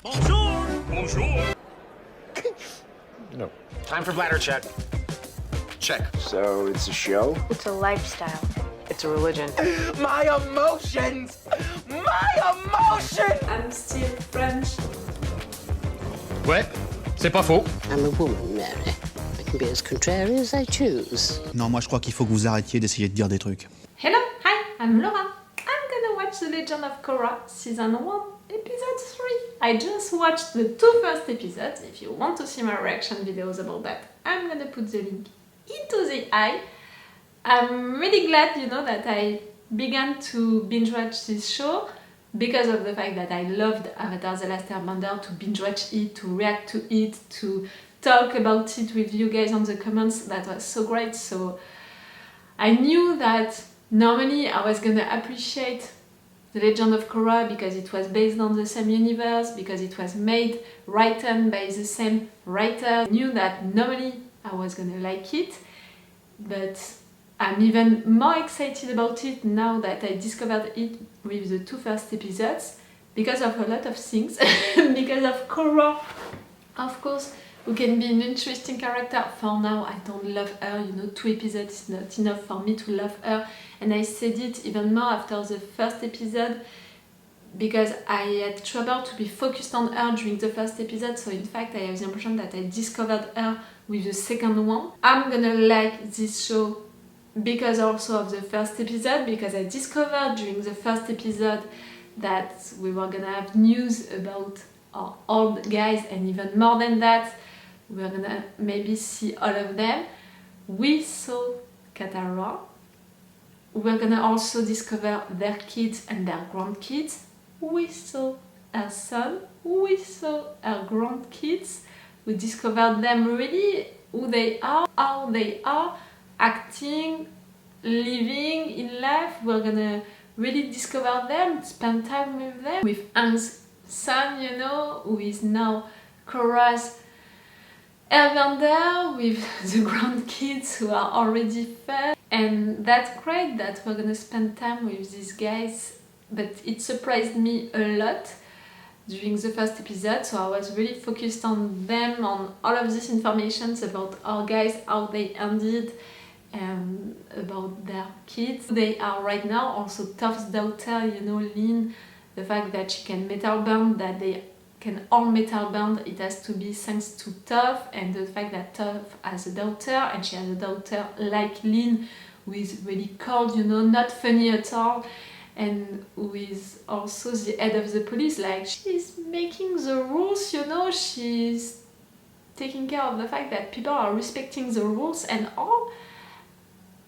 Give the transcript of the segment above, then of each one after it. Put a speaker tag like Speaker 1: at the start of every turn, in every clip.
Speaker 1: Bonjour! Bonjour!
Speaker 2: No.
Speaker 3: Time for bladder check. Check.
Speaker 2: So it's a show?
Speaker 4: It's a lifestyle.
Speaker 5: It's a religion.
Speaker 6: My emotions! My emotions!
Speaker 7: I'm still French.
Speaker 1: Ouais, c'est pas faux.
Speaker 8: I'm a woman, Mary. I can be as contrary as I choose.
Speaker 9: Non, moi je crois qu'il faut que vous arrêtiez d'essayer de dire des trucs.
Speaker 7: Hello, hi, I'm Laura. I'm gonna watch The Legend of Korra Season 1, Episode 3. I just watched the 2 first episodes. If you want to see my reaction videos about that, I'm gonna put the link into the eye. I'm really glad, that I began to binge watch this show because of the fact that I loved Avatar The Last Airbender, to binge watch it, to react to it, to talk about it with you guys on the comments. That was so great. So I knew that normally I was gonna appreciate The Legend of Korra because it was based on the same universe, because it was made, written by the same writer. I knew that normally I was gonna like it, but I'm even more excited about it now that I discovered it with the 2 first episodes because of a lot of things. Because of Korra, of course, who can be an interesting character. For now, I don't love her, 2 episodes is not enough for me to love her. And I said it even more after the first episode because I had trouble to be focused on her during the first episode. So in fact, I have the impression that I discovered her with the second one. I'm gonna like this show because also of the first episode, because I discovered during the first episode that we were gonna have news about our old guys, and even more than that, we're gonna maybe see all of them. We saw Katara. We're gonna also discover their kids and their grandkids. We saw her son. We saw her grandkids. We discovered them really, who they are, how they are, acting, living in life. We're gonna really discover them, spend time with them. With Aang's son, who is now Korra's Airbender, with the grandkids who are already fed. And that's great that we're gonna spend time with these guys, but it surprised me a lot during the first episode, so I was really focused on them, on all of this information about our guys, how they ended, and about their kids. They are right now. Also Toph's daughter, Lin, the fact that she can metal bend, that they can all metal bend, it has to be thanks to Toph, and the fact that Toph has a daughter, and she has a daughter like Lin, who is really cold, not funny at all, and who is also the head of the police. Like, she's making the rules, she's taking care of the fact that people are respecting the rules and all.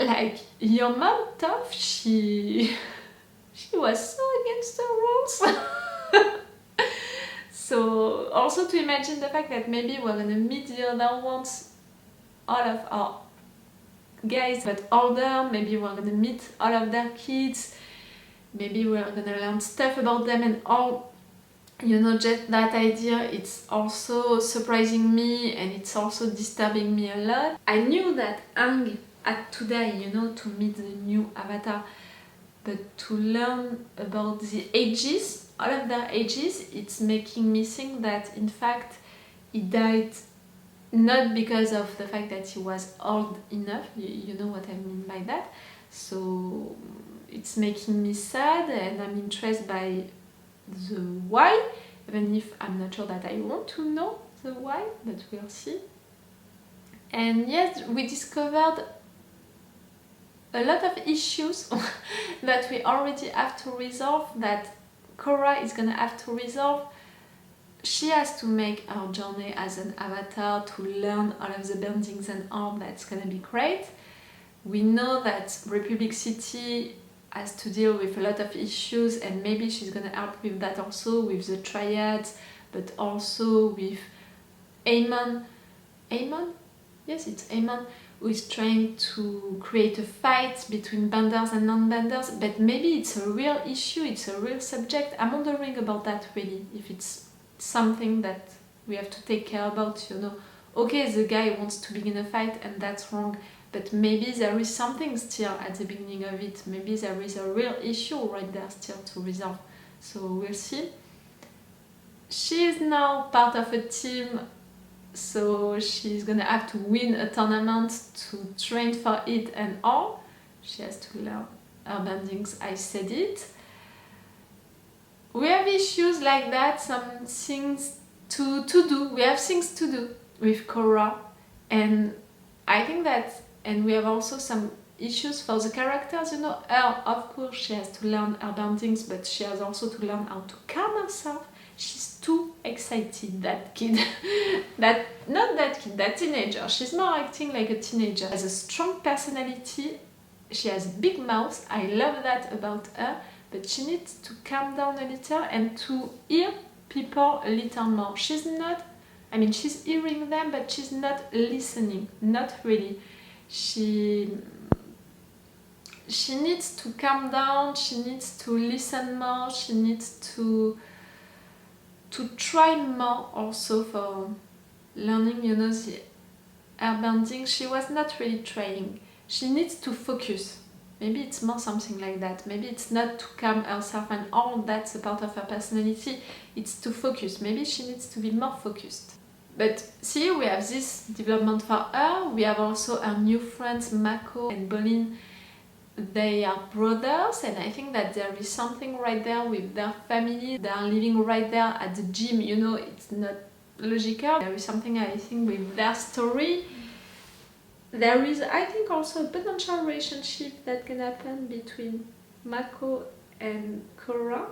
Speaker 7: Like, your mom, Toph, she was so against the rules. So also to imagine the fact that maybe we're gonna meet the other ones, all of our guys but older, maybe we're gonna meet all of their kids, maybe we're gonna learn stuff about them and all, just that idea, it's also surprising me and it's also disturbing me a lot. I knew that Aang had to die, to meet the new Avatar, but to learn about the ages, all of their ages, it's making me think that in fact he died not because of the fact that he was old enough, you know what I mean by that. So it's making me sad, and I'm interested by the why, even if I'm not sure that I want to know the why, but we'll see. And yes, we discovered a lot of issues that we already have to resolve, that Korra is gonna have to resolve. She has to make her journey as an avatar to learn all of the bendings and all. That's gonna be great. We know that Republic City has to deal with a lot of issues, and maybe she's gonna help with that also, with the triads, but also with Amon. Amon? Yes, it's Amon, who is trying to create a fight between benders and non-benders, but maybe it's a real issue, it's a real subject. I'm wondering about that really, if it's something that we have to take care about, Okay, the guy wants to begin a fight and that's wrong, but maybe there is something still at the beginning of it, maybe there is a real issue right there still to resolve. So we'll see. She is now part of a team, so she's gonna have to win a tournament to train for it and all. She has to learn airbendings, I said it. We have issues like that, some things to do. We have things to do with Korra, and I think that, and we have also some issues for the characters, you know. Her, of course, she has to learn airbendings, but she has also to learn how to calm herself. She's too excited, that kid. Not that kid, that teenager. She's more acting like a teenager. She has a strong personality. She has a big mouth. I love that about her. But she needs to calm down a little and to hear people a little more. She's not, I mean, she's hearing them, but she's not listening. Not really. She needs to calm down. She needs to listen more. She needs to try more also for learning, you know, the airbending. She was not really trying. She needs to focus. Maybe it's more something like that. Maybe it's not to calm herself and all that's a part of her personality. It's to focus. Maybe she needs to be more focused. But see, we have this development for her. We have also her new friends, Mako and Bolin. They are brothers, and I think that there is something right there with their family. They are living right there at the gym, you know, it's not logical. There is something, I think, with their story. There is, I think, also a potential relationship that can happen between Mako and Korra.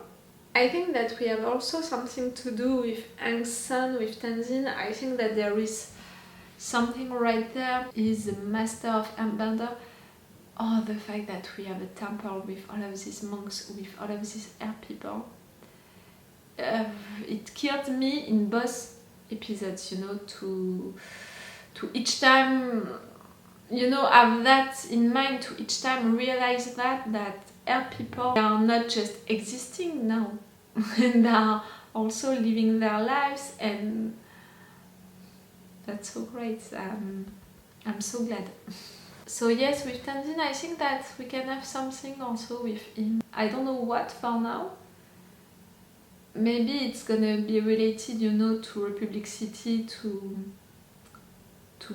Speaker 7: I think that we have also something to do with Aang's son, with Tenzin. I think that there is something right there. He's the master of Airbender. Oh, the fact that we have a temple with all of these monks, with all of these air people. It killed me in both episodes, you know, to each time, you know, have that in mind, to each time realize that air people are not just existing now, and they are also living their lives, and that's so great. I'm so glad. So yes, with Tenzin, I think that we can have something also with him. I don't know what for now. Maybe it's gonna be related, you know, to Republic City, to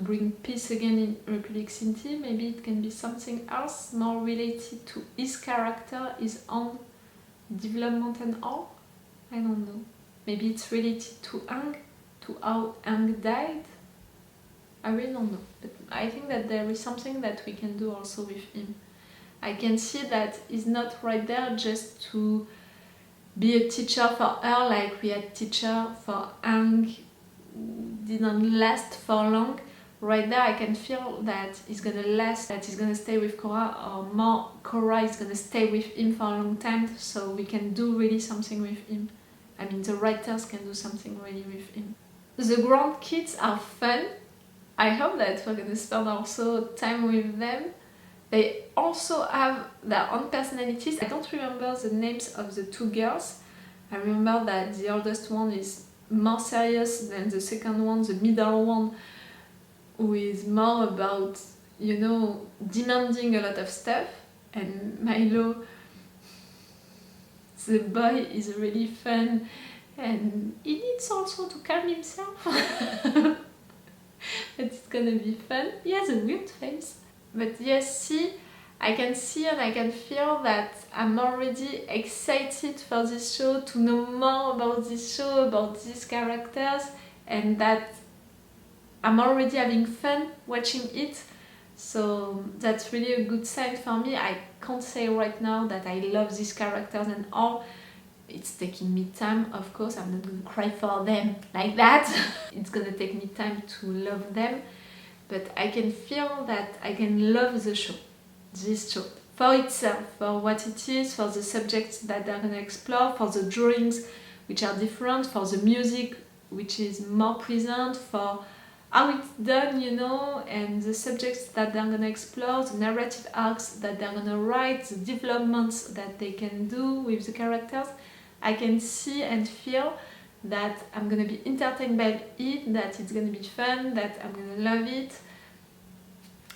Speaker 7: bring peace again in Republic City. Maybe it can be something else, more related to his character, his own development and all. I don't know. Maybe it's related to Aang, to how Aang died. I really don't know, but I think that there is something that we can do also with him. I can see that he's not right there just to be a teacher for her, like we had teacher for Aang, didn't last for long. Right there I can feel that he's gonna last, that he's gonna stay with Korra, or more Korra is gonna stay with him for a long time, so we can do really something with him. I mean, the writers can do something really with him. The grandkids are fun. I hope that we're gonna spend also time with them. They also have their own personalities. I don't remember the names of the two girls. I remember that the oldest one is more serious than the second one, the middle one, who is more about, you know, demanding a lot of stuff. And Milo, the boy, is really fun, and he needs also to calm himself. But it's gonna be fun. He has a weird face. But yes, see, I can see and I can feel that I'm already excited for this show, to know more about this show, about these characters, and that I'm already having fun watching it. So that's really a good sign for me. I can't say right now that I love these characters and all. It's taking me time, of course. I'm not gonna cry for them like that. It's gonna take me time to love them. But I can feel that I can love the show, this show, for itself, for what it is, for the subjects that they're gonna explore, for the drawings which are different, for the music which is more present, for how it's done, you know, and the subjects that they're gonna explore, the narrative arcs that they're gonna write, the developments that they can do with the characters. I can see and feel that I'm gonna be entertained by it, that it's gonna be fun, that I'm gonna love it.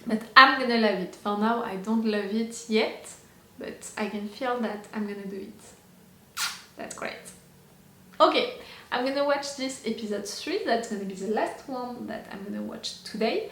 Speaker 7: But I'm gonna love it. For now, I don't love it yet, but I can feel that I'm gonna do it. That's great. Okay, I'm gonna watch this episode 3, that's gonna be the last one that I'm gonna watch today.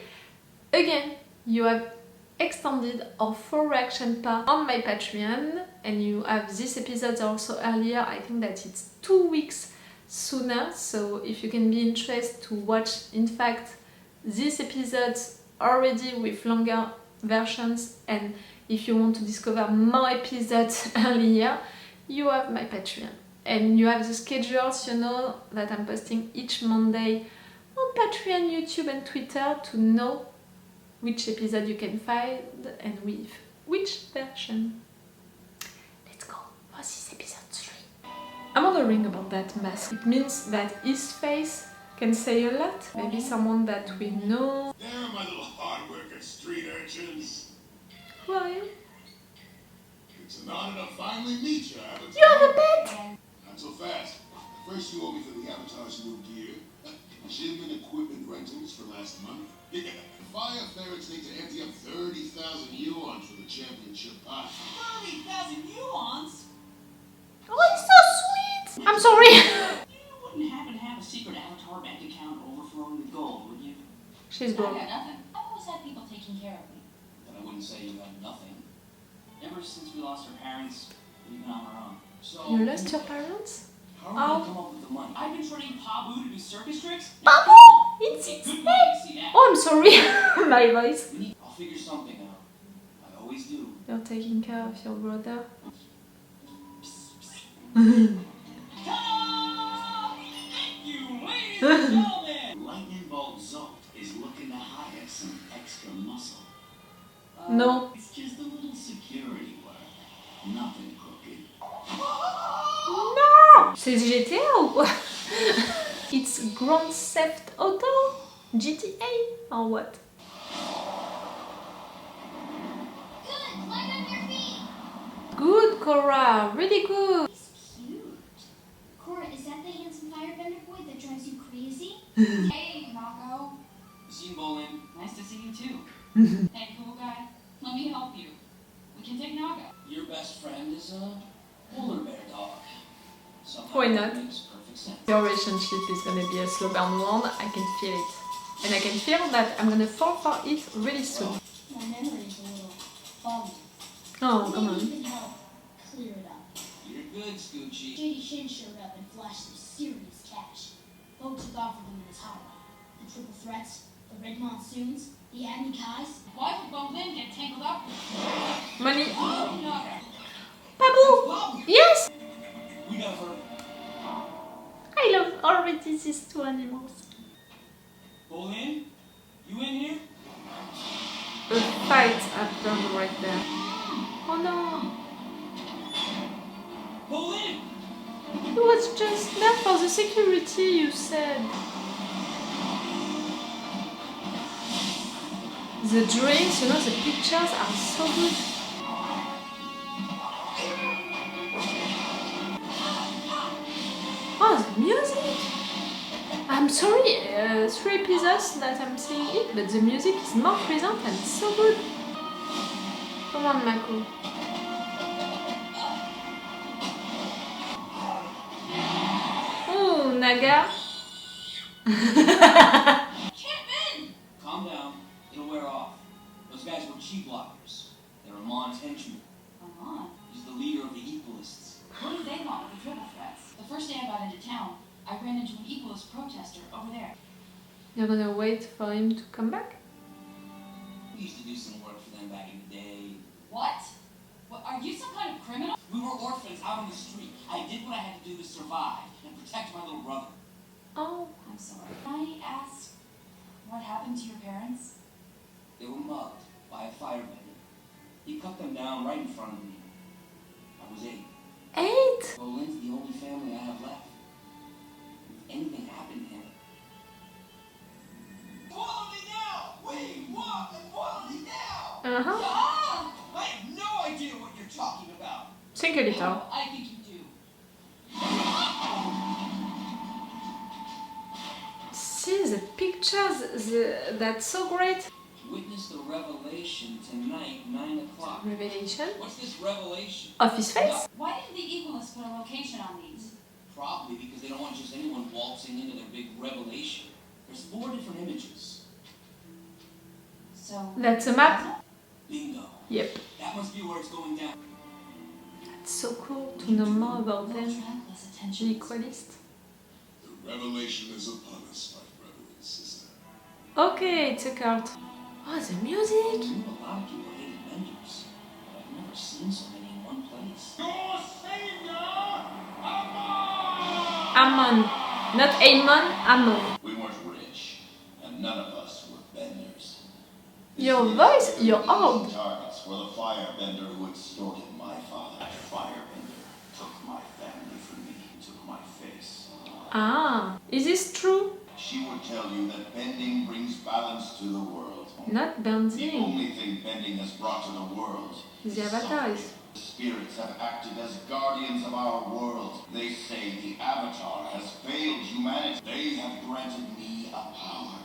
Speaker 7: Again, you have extended or full reaction part on my Patreon, and you have this episode also earlier. I think that it's 2 weeks sooner, so if you can be interested to watch, in fact, these episodes already with longer versions, and if you want to discover more episodes earlier, you have my Patreon. And you have the schedules, you know, that I'm posting each Monday on Patreon, YouTube and Twitter to know which episode you can find and with which version. Let's go for this episode 3. I'm wondering about that mask. It means that his face can say a lot. Maybe someone that we know.
Speaker 4: There, my little hard-working street urchins.
Speaker 7: Who are you?
Speaker 4: It's an honor to finally meet you, Avatar.
Speaker 7: You have a pet!
Speaker 4: Not so fast. First, you owe me for the Avatar's new gear. Gym and equipment rentals for last month. Fire ferrets need to empty up 30,000 yuan for the championship pot.
Speaker 5: 30,000 yuans?
Speaker 7: Oh, it's so sweet! I'm sorry!
Speaker 5: You wouldn't happen to have a secret Avatar bank account overflowing with gold, would you?
Speaker 7: She's
Speaker 5: I
Speaker 7: broke.
Speaker 5: got nothing. I've always had people taking care of me. But I wouldn't say you got nothing. Ever since we lost our parents, we've been on our own. So
Speaker 7: You lost your parents?
Speaker 5: how are we gonna come up with the money? I've been training Pabu to do circus tricks.
Speaker 7: Babu! It's
Speaker 5: It's
Speaker 7: its
Speaker 5: good money to see that.
Speaker 7: Oh, I'm sorry, my voice.
Speaker 5: I'll figure something out. I always do.
Speaker 7: You're taking care of your brother.
Speaker 5: Ta-da! Thank you, ladies and gentlemen! Lightning Bolt Zolt is looking to hire some extra muscle.
Speaker 7: No.
Speaker 5: It's just a little security work. Nothing crooked.
Speaker 7: No! C'est GTA ou quoi? It's Grand Theft Auto? GTA? Or what?
Speaker 10: Good, land on your feet.
Speaker 7: Good, Cora. Really good.
Speaker 10: He's cute. Cora, is that the handsome firebender boy that drives you crazy? Hey, Nago.
Speaker 5: Machine Bowling, nice to see you too.
Speaker 11: Hey, cool guy, let me help you. We can take Naga.
Speaker 5: Your best friend is a polar bear dog. Somehow
Speaker 7: Why not?
Speaker 5: that makes perfect sense.
Speaker 7: Your relationship is gonna be a slow burn one. I can feel it. And I can feel that I'm gonna fall for it really soon.
Speaker 10: My memory's a little foggy.
Speaker 7: Oh, come
Speaker 10: Maybe
Speaker 7: on.
Speaker 10: you can help clear it up.
Speaker 5: You're good, Scoochie.
Speaker 10: JD Shin showed up and flashed some serious cash. Bo took off with him in his hideout. The triple threats, the red monsoons, the Adney Kais.
Speaker 11: Why would Bo Lin get tangled up?
Speaker 7: Money.
Speaker 11: Naga.
Speaker 7: Babu! Yes!
Speaker 5: We got her.
Speaker 7: I love already these two animals.
Speaker 5: Bowling, you in here?
Speaker 7: A fight happened right there. Oh no!
Speaker 5: Bowling!
Speaker 7: He was just there for the security, you said. The drinks, you know, the pictures are so good. Oh, the music! I'm sorry, 3 episodes that I'm seeing it, but the music is more present and so good. Come on, Mako. Oh, Naga.
Speaker 5: Calm down. It'll wear off. Those guys were chi blockers. They're Amon's henchmen.
Speaker 11: Amon,
Speaker 5: He's the leader of the Equalists.
Speaker 11: what do they want with the triple threats? The first day I got into town, I ran into an equalist protester over there.
Speaker 7: You're gonna wait for him to come back?
Speaker 5: We used to do some work for them back in the day.
Speaker 11: What? What? Are you some kind of criminal?
Speaker 5: We were orphans out on the street. I did what I had to do to survive and protect my little brother.
Speaker 7: Oh.
Speaker 11: I'm sorry. Can I ask what happened to your parents?
Speaker 5: They were mugged by a firebender. He cut them down right in front of me. I was 8.
Speaker 7: 8?
Speaker 5: Bolin's the only family I have left. If anything happened to him. Follow me now! We want and follow me now!
Speaker 7: Uh-huh.
Speaker 5: Ah! I have no idea what you're talking about.
Speaker 7: Think a little.
Speaker 11: Oh, I think you do.
Speaker 7: See the pictures, that's so great.
Speaker 5: Witness the revelation tonight, 9 o'clock.
Speaker 7: Revelation
Speaker 5: What's this revelation?
Speaker 7: of his face.
Speaker 11: Why didn't the equalists put a location on these?
Speaker 5: Probably because they don't want just anyone waltzing into their big revelation. There's 4 different images.
Speaker 11: So
Speaker 7: That's a map?
Speaker 5: Bingo.
Speaker 7: Yep.
Speaker 5: That must be where it's going down.
Speaker 7: It's so cool to know more about them.
Speaker 11: less
Speaker 7: The
Speaker 11: attention.
Speaker 7: Equalist.
Speaker 4: The revelation is upon us, my brother and sister.
Speaker 7: Okay, it's a card. Oh, the music!
Speaker 5: I knew a lot of people hated vendors, but I've never seen so many in one place.
Speaker 7: Ammon. Not Amon, Ammon.
Speaker 4: We weren't rich, and none of us were benders.
Speaker 7: Your voice, you're old.
Speaker 4: Targets were the firebender who extorted my father. That firebender took my family from me, took my face.
Speaker 7: Ah, is this true?
Speaker 4: She would tell you that bending brings balance to the world.
Speaker 7: Not
Speaker 4: The
Speaker 7: bending.
Speaker 4: only thing bending has brought to the world is
Speaker 7: The avatars.
Speaker 4: suffering. The spirits have acted as guardians of our world. They say the Avatar has failed humanity. They have granted me a power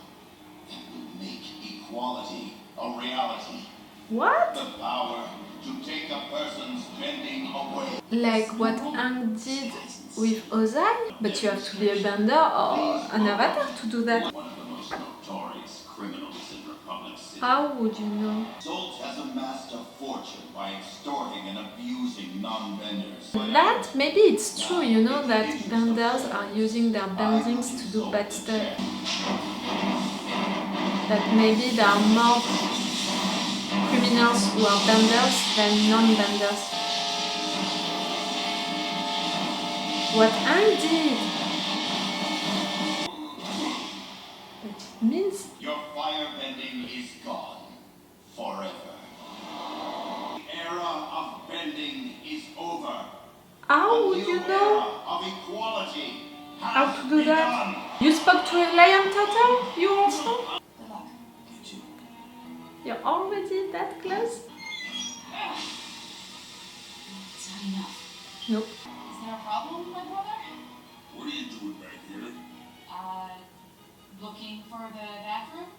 Speaker 4: that will make equality a reality.
Speaker 7: What?
Speaker 4: The power to take a person's bending away.
Speaker 7: Like what Aang did with Ozai? But you have to be a bender or an avatar to do that.
Speaker 4: One of the most notorious criminals in Republic City.
Speaker 7: How would you know?
Speaker 4: Zolt has amassed a fortune by extorting and abusing non-benders.
Speaker 7: That, maybe it's true, you know, that benders are using their bendings to do bad stuff. That maybe there are more criminals who are benders than non-benders. What Aang did! But it means...
Speaker 4: Your firebending is gone forever. The era of bending is over.
Speaker 7: How would you know
Speaker 4: Of equality
Speaker 7: how to do that? You spoke to a lion turtle? You also?
Speaker 11: Good luck.
Speaker 5: You too.
Speaker 7: You're already that close?
Speaker 11: It's not enough.
Speaker 7: Nope.
Speaker 11: Is there a problem, my brother?
Speaker 4: What are you doing back here?
Speaker 11: Looking for the bathroom?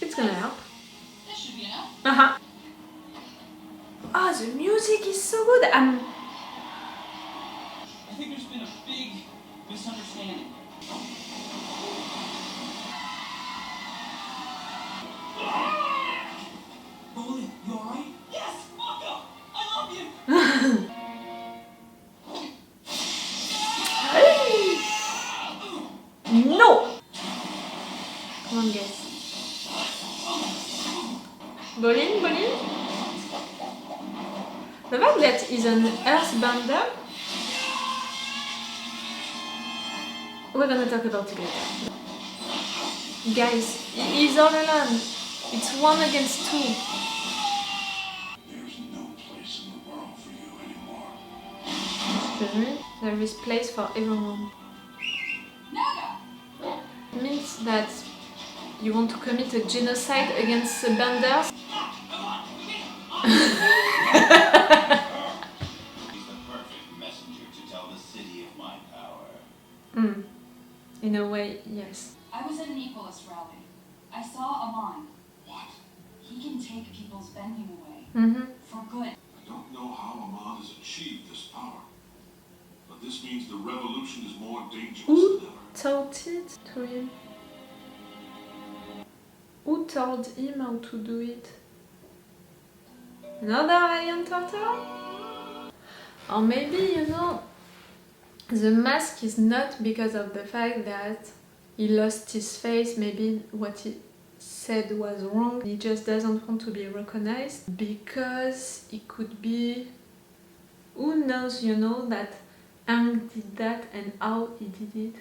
Speaker 7: It's gonna help.
Speaker 11: This should be enough.
Speaker 7: Uh-huh. Ah, the music is so good.
Speaker 5: I think there's been a big misunderstanding. Roland, you alright? Yes, Mako! I love you!
Speaker 7: No! Come on, guys. Bolin, Bolin? The fact that he's an earthbender, we're gonna talk about it later. Guys, he's all alone. It's 1 against 2.
Speaker 4: There's no place in the world for you anymore.
Speaker 7: Excuse me? There is place for everyone.
Speaker 11: Naga!
Speaker 7: It means that you want to commit a genocide against the benders.
Speaker 4: He's the perfect messenger to tell the city of my power.
Speaker 7: In a way, yes.
Speaker 11: I was at an Equalist rally. I saw Amon.
Speaker 4: What?
Speaker 11: He can take people's bending away. For good.
Speaker 4: I don't know how Amon has achieved this power, but this means the revolution is more dangerous
Speaker 7: Who
Speaker 4: than ever.
Speaker 7: told it to him? Who told him how to do it? Another lion turtle? Or maybe, you know, the mask is not because of the fact that he lost his face, maybe what he said was wrong. He just doesn't want to be recognized because it could be... Who knows, you know, that Aang did that and how he did it.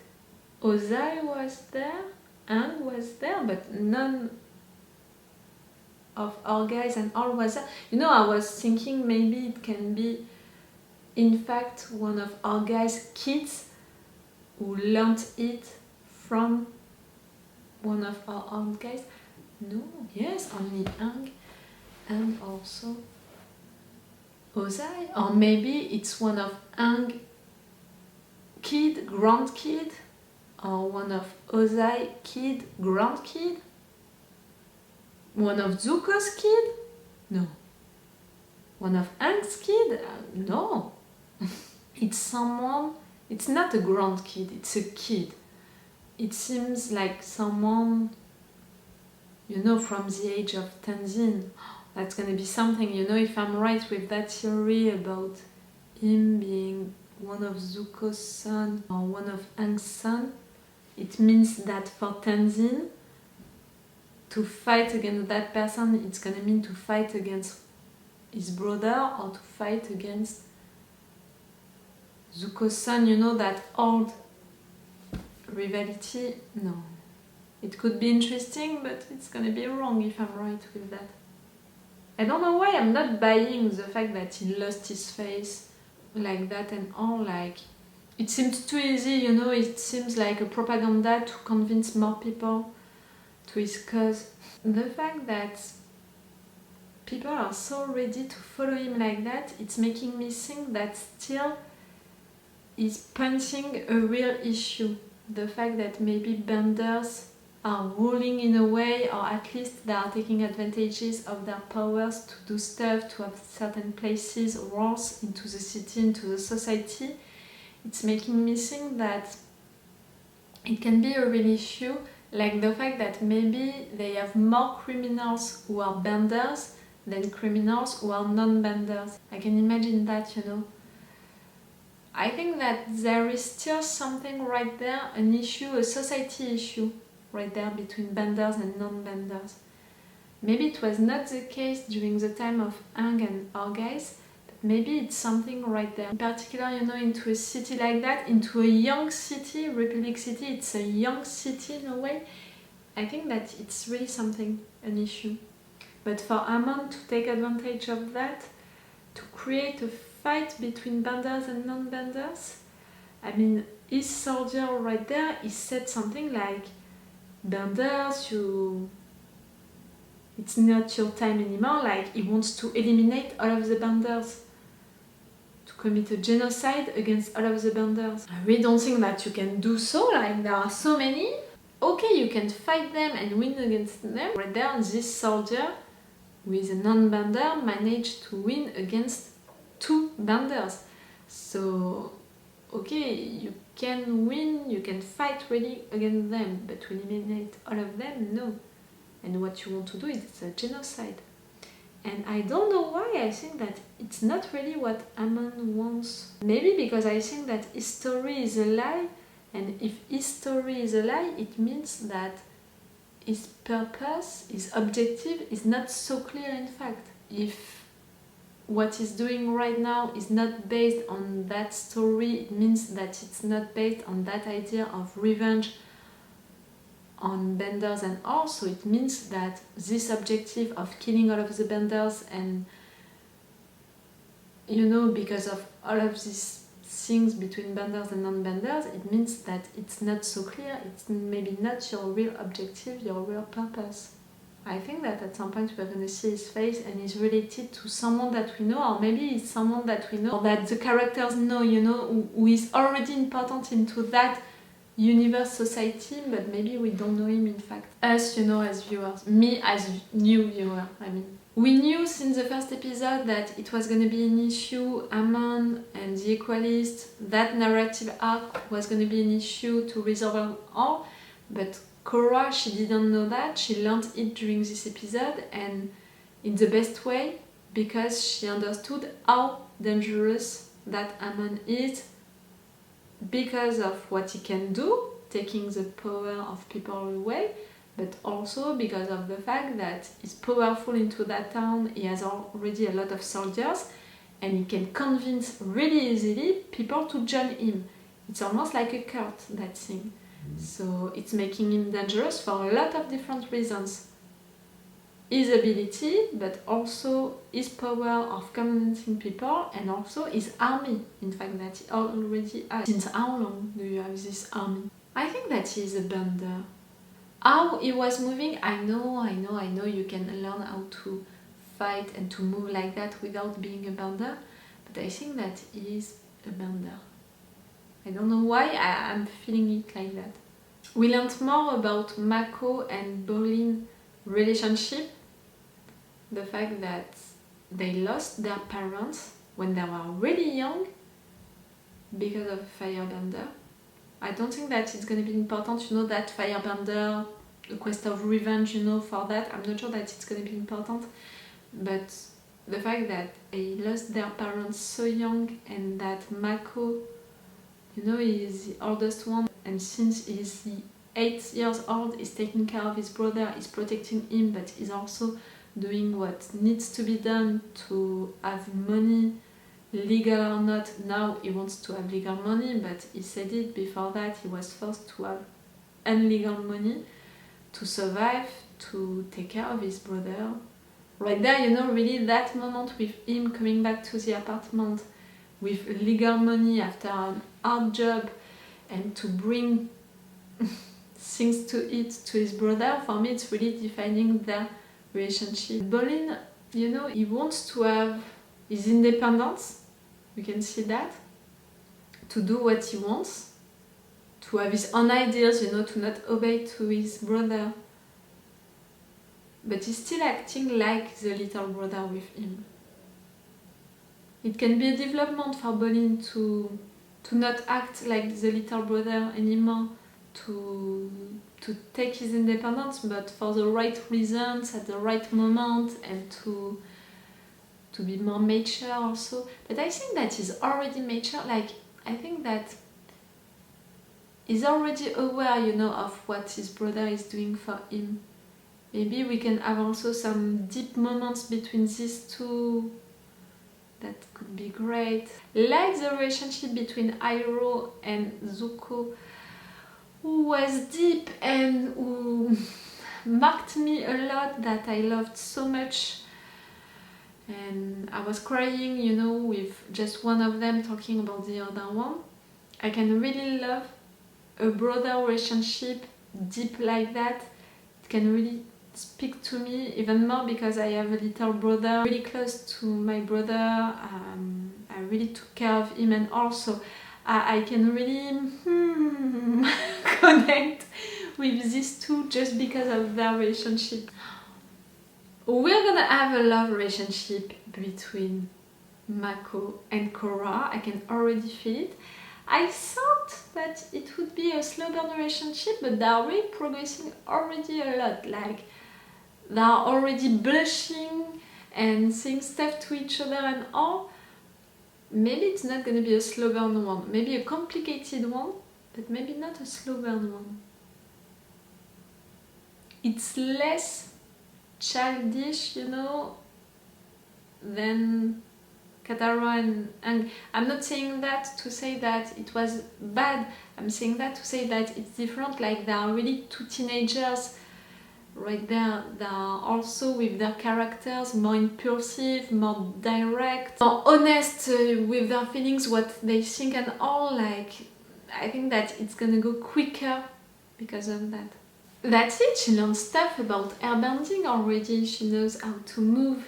Speaker 7: Ozai was there, Aang was there, but none of our guys and all was there. You know, I was thinking maybe it can be in fact one of our guys' kids who learned it from one of our own guys. No, yes, only Aang and also Ozai. Or maybe it's one of Aang kid, grandkid, or one of Ozai kid, grandkid. One of Zuko's kid? No. One of Hank's kid? No. It's someone, it's not a grandkid, it's a kid. It seems like someone, you know, from the age of Tenzin. That's gonna be something, you know, if I'm right with that theory about him being one of Zuko's son or one of Hank's son, it means that for Tenzin, to fight against that person, it's gonna mean to fight against his brother or to fight against Zuko's son, you know, that old rivalry. No. It could be interesting, but it's gonna be wrong if I'm right with that. I don't know why I'm not buying the fact that he lost his face like that and all, like, it seems too easy, you know, it seems like a propaganda to convince more people to his cause. The fact that people are so ready to follow him like that, it's making me think that still he's punching a real issue. The fact that maybe benders are ruling in a way, or at least they are taking advantages of their powers to do stuff, to have certain places, roles into the city, into the society. It's making me think that it can be a real issue, like the fact that maybe they have more criminals who are benders than criminals who are non-benders. I can imagine that, you know. I think that there is still something right there, an issue, a society issue right there between benders and non-benders. Maybe it was not the case during the time of Aang and Orgais, but maybe it's something right there. In particular, you know, into a city like that, into a young city, Republic City, it's a young city in a way. I think that it's really something, an issue. But for Amon to take advantage of that, to create a fight between benders and non-benders, I mean, his soldier right there, he said something like, benders, it's not your time anymore, like he wants to eliminate all of the benders, to commit a genocide against all of the benders. I really don't think that you can do so, like there are so many. Okay, you can fight them and win against them. Right there, this soldier, who is a non-bender, managed to win against 2 benders. So, okay, you can win, you can fight really against them, but to eliminate all of them, no. And what you want to do is a genocide. And I don't know why I think that it's not really what Amon wants. Maybe because I think that his story is a lie, and if his story is a lie, it means that his purpose, his objective is not so clear in fact. If what he's doing right now is not based on that story, it means that it's not based on that idea of revenge on benders and all, so it means that this objective of killing all of the benders and, you know, because of all of these things between benders and non-benders, it means that it's not so clear, it's maybe not your real objective, your real purpose. I think that at some point we're going to see his face and he's related to someone that we know, or maybe it's someone that we know, or that the characters know, you know, who is already important into that universe, society, but maybe we don't know him in fact. Us, you know, as viewers. Me as new viewer, I mean. We knew since the first episode that it was going to be an issue, Amon and the Equalist, that narrative arc was going to be an issue to resolve all, but Korra, she didn't know that, she learned it during this episode and in the best way, because she understood how dangerous that Amon is because of what he can do, taking the power of people away, but also because of the fact that he's powerful into that town, he has already a lot of soldiers and he can convince really easily people to join him. It's almost like a cult, that thing. So it's making him dangerous for a lot of different reasons. His ability, but also his power of convincing people, and also his army, in fact, that he already has. Since how long do you have this army? I think that he is a bender. How he was moving, I know you can learn how to fight and to move like that without being a bender, but I think that he is a bender. I don't know why I'm feeling it like that. We learned more about Mako and Bolin relationship. The fact that they lost their parents when they were really young because of Firebender. I don't think that it's going to be important, you know, that Firebender, a quest of revenge, you know, for that. I'm not sure that it's going to be important, but the fact that they lost their parents so young and that Mako, you know, is the oldest one, and since he's 8 years old, he's taking care of his brother, he's protecting him, but he's also doing what needs to be done to have money, legal or not. Now he wants to have legal money, but he said it before that, he was forced to have illegal money to survive, to take care of his brother. Right there, you know, really that moment with him coming back to the apartment with legal money after an hard job and to bring things to eat to his brother, for me it's really defining their relationship. Bolin, you know, he wants to have his independence, we can see that, to do what he wants, to have his own ideas, you know, to not obey to his brother. But he's still acting like the little brother with him. It can be a development for Bolin to not act like the little brother anymore, to take his independence, but for the right reasons, at the right moment, and to be more mature also. But I think that he's already mature, like, I think that he's already aware, you know, of what his brother is doing for him. Maybe we can have also some deep moments between these two. That could be great. Like the relationship between Iroh and Zuko, who was deep and who marked me a lot, that I loved so much. And I was crying, you know, with just one of them talking about the other one. I can really love a brother relationship deep like that. It can really speak to me even more because I have a little brother really close to my brother. I really took care of him, and also I can really connect with these two just because of their relationship. We're gonna have a love relationship between Mako and Korra. I can already feel it. I thought that it would be a slow burn relationship, but they are really progressing already a lot. Like, they are already blushing and saying stuff to each other and all. Maybe it's not going to be a slow burn one. Maybe a complicated one, but maybe not a slow burn one. It's less childish, you know, than Katara and Aang. I'm not saying that to say that it was bad. I'm saying that to say that it's different. Like, they are really two teenagers. Right there, they are also with their characters more impulsive, more direct, more honest with their feelings, what they think and all. Like, I think that it's gonna go quicker because of that. That's it, she learned stuff about airbending already, she knows how to move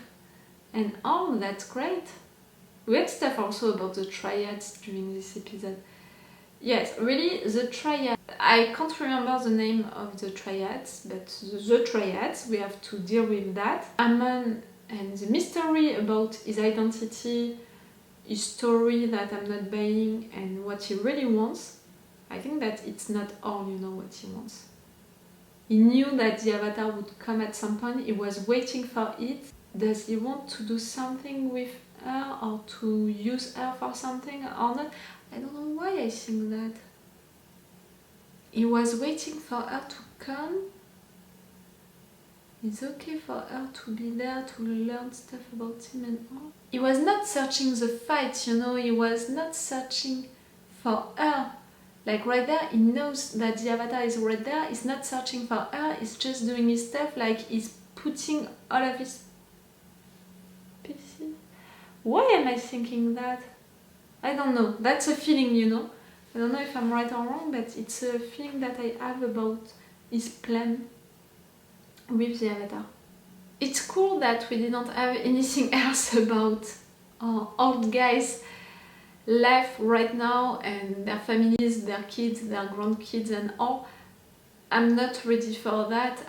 Speaker 7: and all, that's great. We had stuff also about the triads during this episode. Yes, really, the triad. I can't remember the name of the triads, but the triads, we have to deal with that. Amon and the mystery about his identity, his story that I'm not buying, and what he really wants. I think that it's not all, you know, what he wants. He knew that the Avatar would come at some point, he was waiting for it. Does he want to do something with her or to use her for something or not? I don't know why I think that. He was waiting for her to come. It's okay for her to be there to learn stuff about him and all. He was not searching the fight, you know, he was not searching for her. Like, right there, he knows that the Avatar is right there, he's not searching for her, he's just doing his stuff, like he's putting all of his pieces. Why am I thinking that? I don't know, that's a feeling, you know. I don't know if I'm right or wrong, but it's a feeling that I have about his plan with the Avatar. It's cool that we didn't have anything else about old guys' life right now and their families, their kids, their grandkids and all. I'm not ready for that.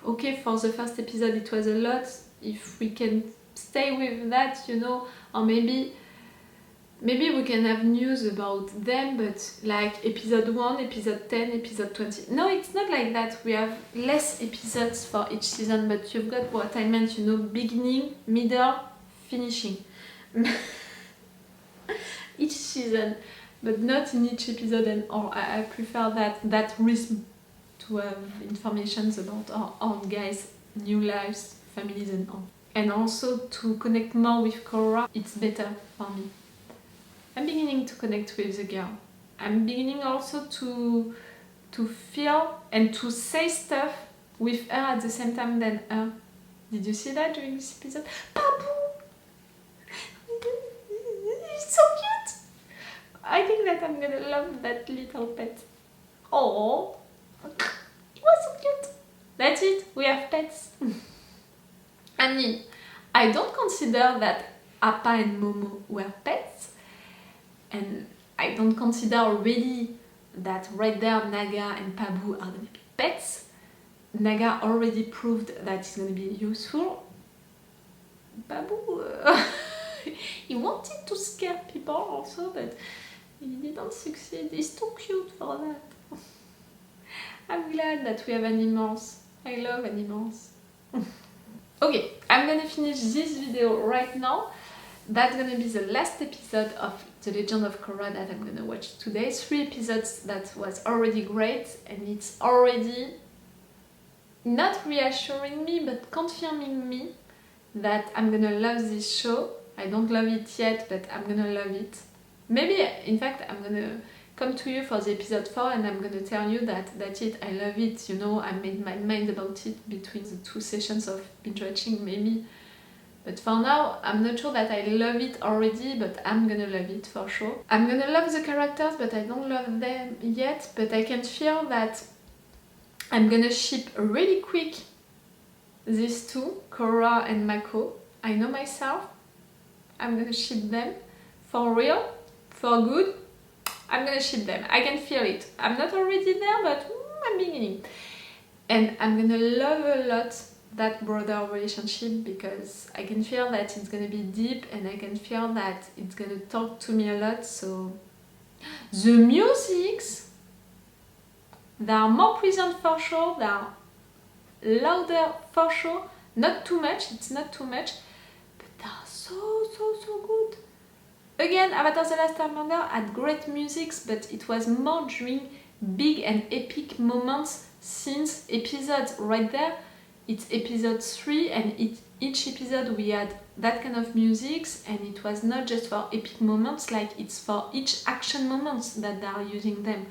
Speaker 7: Okay, for the first episode it was a lot. If we can stay with that, you know, or maybe we can have news about them, but like episode 1, episode 10, episode 20. No, it's not like that. We have less episodes for each season, but you've got what I meant, you know, beginning, middle, finishing. Each season, but not in each episode, and or I prefer that rhythm to have informations about our own guys' new lives, families and all. And also to connect more with Cora, it's better for me. I'm beginning to connect with the girl. I'm beginning also to feel and to say stuff with her at the same time than her. Did you see that during this episode? Papu! It's so cute! I think that I'm gonna love that little pet. Oh, it was so cute! That's it, we have pets. I mean, I don't consider that Appa and Momo were pets, and I don't consider already that right there Naga and Pabu are gonna be pets. Naga already proved that it's gonna be useful. Pabu, he wanted to scare people also, but he didn't succeed. He's too cute for that. I'm glad that we have animals. I love animals. Okay, I'm gonna finish this video right now. That's gonna be the last episode of The Legend of Korra that I'm gonna watch today. 3 episodes that was already great, and it's already not reassuring me but confirming me that I'm gonna love this show. I don't love it yet, but I'm gonna love it. Maybe, in fact, I'm gonna come to you for the episode 4 and I'm gonna tell you that that's it, I love it, you know, I made my mind about it between the 2 sessions of binge watching, maybe. But for now, I'm not sure that I love it already, but I'm gonna love it for sure. I'm gonna love the characters, but I don't love them yet, but I can feel that I'm gonna ship really quick these 2, Korra and Mako. I know myself, I'm gonna ship them for real, for good. I'm gonna ship them. I can feel it. I'm not already there, but I'm beginning. And I'm gonna love a lot that brother relationship because I can feel that it's gonna be deep and I can feel that it's gonna talk to me a lot. So the musics, they are more present for sure, they are louder for sure, not too much, it's not too much, but they are so good. Again, Avatar The Last Airbender had great musics, but it was more during big and epic moments, scenes, episodes. Right there, it's episode 3 and each episode we had that kind of musics, and it was not just for epic moments, like it's for each action moments that they are using them.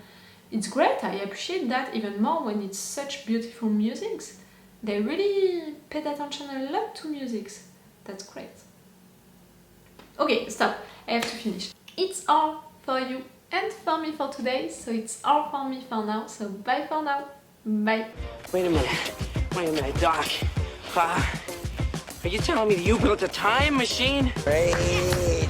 Speaker 7: It's great, I appreciate that even more when it's such beautiful musics. They really paid attention a lot to musics. That's great. Okay, stop. I have to finish. It's all for you and for me for today, so it's all for me for now, so bye for now. Bye.
Speaker 6: Wait a minute, Doc. Are you telling me that you built a time machine? Hey.